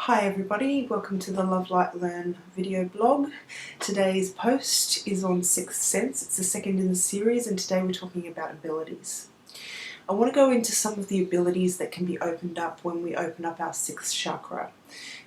Hi everybody, welcome to the Love Light Learn video blog. Today's post is on Sixth Sense. It's the second in the series, and today we're talking about abilities. I want to go into some of the abilities that can be opened up when we open up our sixth chakra.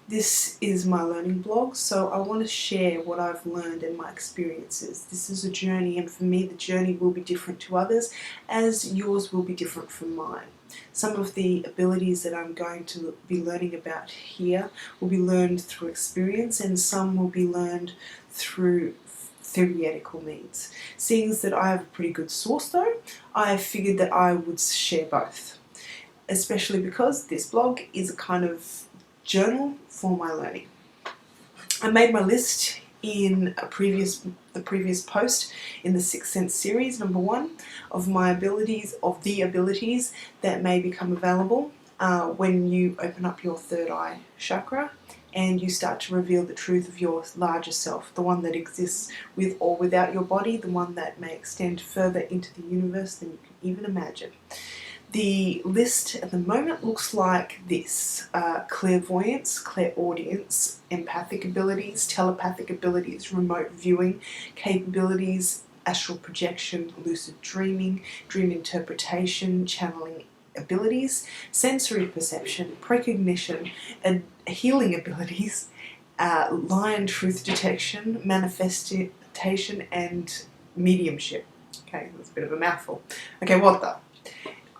This is my learning blog, so I want to share what I've learned and my experiences. This is a journey, and for me the journey will be different to others, as yours will be different from mine. Some of the abilities that I'm going to be learning about here will be learned through experience, and some will be learned through theoretical means. Seeing as that I have a pretty good source though, I figured that I would share both, especially because this blog is a kind of journal for my learning. I made my list in the previous post in the Sixth Sense series, number 1, of the abilities that may become available when you open up your third eye chakra and you start to reveal the truth of your larger self, the one that exists with or without your body, the one that may extend further into the universe than you can even imagine. The list at the moment looks like this: clairvoyance, clairaudience, empathic abilities, telepathic abilities, remote viewing capabilities, astral projection, lucid dreaming, dream interpretation, channeling abilities, sensory perception, precognition, and healing abilities, lion truth detection, manifestation, and mediumship. Okay, that's a bit of a mouthful. Okay, what the?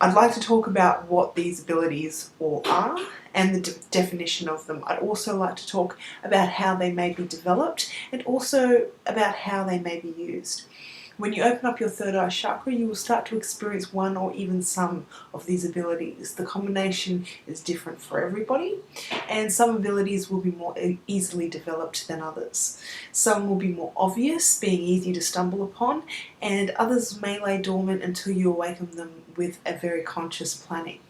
I'd like to talk about what these abilities all are and the definition of them. I'd also like to talk about how they may be developed and also about how they may be used. When you open up your third eye chakra, you will start to experience one or even some of these abilities. The combination is different for everybody, and some abilities will be more easily developed than others. Some will be more obvious, being easy to stumble upon, and others may lay dormant until you awaken them with a very conscious planning.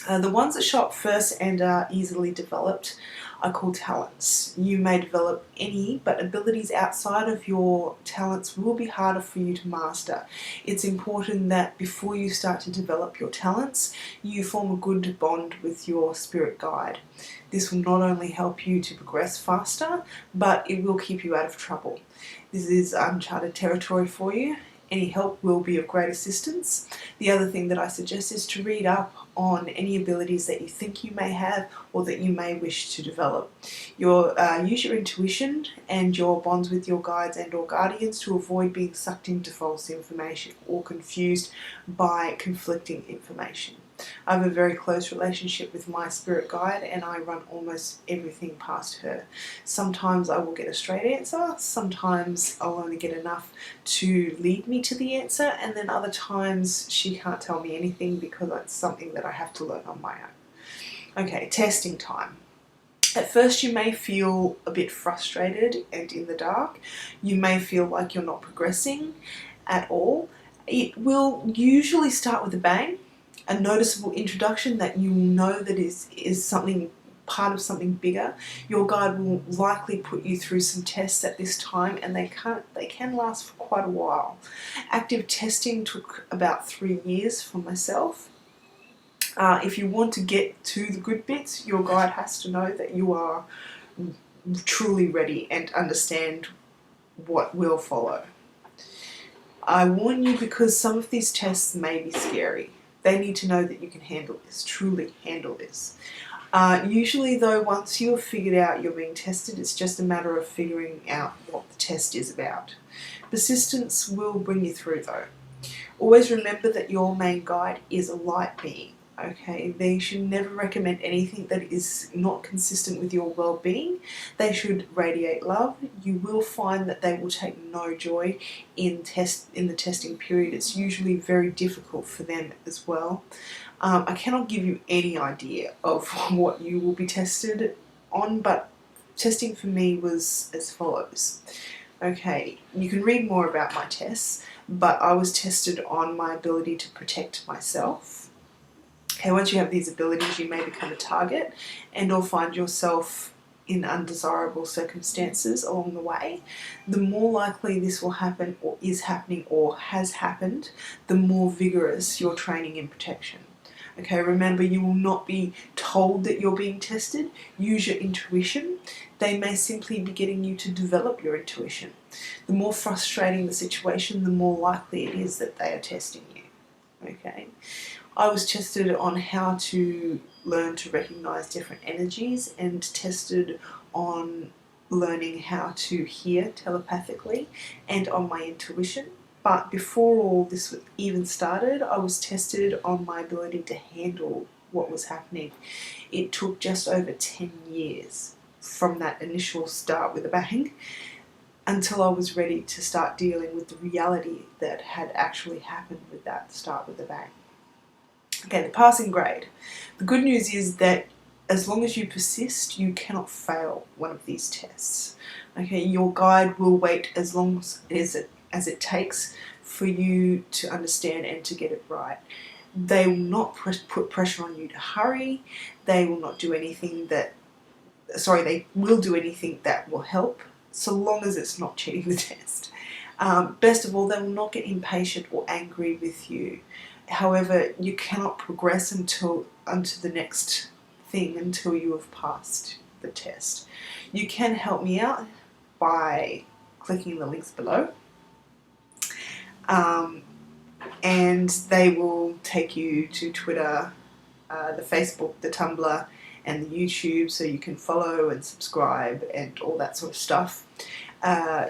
The ones that show up first and are easily developed are called talents. You may develop any, but abilities outside of your talents will be harder for you to master. It's important that before you start to develop your talents, you form a good bond with your spirit guide. This will not only help you to progress faster, but it will keep you out of trouble. This is uncharted territory for you. Any help will be of great assistance. The other thing that I suggest is to read up on any abilities that you think you may have or that you may wish to develop. Use your intuition and your bonds with your guides and or guardians to avoid being sucked into false information or confused by conflicting information. I have a very close relationship with my spirit guide, and I run almost everything past her. Sometimes I will get a straight answer, sometimes I'll only get enough to lead me to the answer, and then other times she can't tell me anything because it's something that I have to learn on my own. Okay, testing time. At first you may feel a bit frustrated and in the dark. You may feel like you're not progressing at all. It will usually start with a bang, a noticeable introduction that you know that is something part of something bigger. Your guide will likely put you through some tests at this time, and they can last for quite a while. Active testing took about 3 years for myself. If you want to get to the good bits, your guide has to know that you are truly ready and understand what will follow. I warn you because some of these tests may be scary. They need to know that you can handle this, truly handle this. Usually though, once you have figured out you're being tested, it's just a matter of figuring out what the test is about. Persistence will bring you through though. Always remember that your main guide is a light being. Okay, they should never recommend anything that is not consistent with your well-being. They should radiate love. You will find that they will take no joy in the testing period. It's usually very difficult for them as well. I cannot give you any idea of what you will be tested on, but testing for me was as follows. Okay, you can read more about my tests, but I was tested on my ability to protect myself. Okay, once you have these abilities, you may become a target and or find yourself in undesirable circumstances along the way. The more likely this will happen or is happening or has happened, the more vigorous your training in protection. Okay, remember, you will not be told that you're being tested. Use your intuition. They may simply be getting you to develop your intuition. The more frustrating the situation, the more likely it is that they are testing you. Okay, I was tested on how to learn to recognize different energies and tested on learning how to hear telepathically and on my intuition. But before all this even started, I was tested on my ability to handle what was happening. It took just over 10 years from that initial start with a bang until I was ready to start dealing with the reality that had actually happened with that start with a bang. Okay, the passing grade. The good news is that as long as you persist, you cannot fail one of these tests. Okay, your guide will wait as long as it takes for you to understand and to get it right. They will not put pressure on you to hurry. They will not do anything that, they will do anything that will help, so long as it's not cheating the test. Best of all, they will not get impatient or angry with you. However, you cannot progress onto the next thing until you have passed the test. You can help me out by clicking the links below, and they will take you to Twitter, the Facebook, the Tumblr, and the YouTube, so you can follow and subscribe and all that sort of stuff.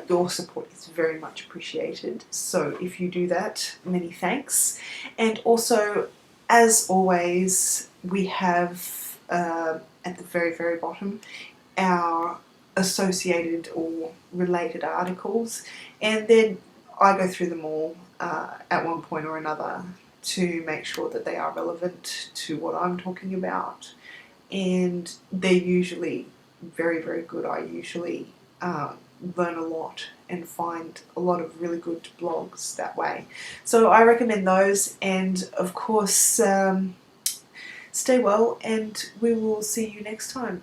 Your support is very much appreciated, so if you do that, many thanks. And also, as always, we have at the very, very bottom our associated or related articles, and then I go through them all at one point or another to make sure that they are relevant to what I'm talking about, and they're usually very, very good. I usually learn a lot and find a lot of really good blogs that way. So I recommend those, and of course, stay well, and we will see you next time.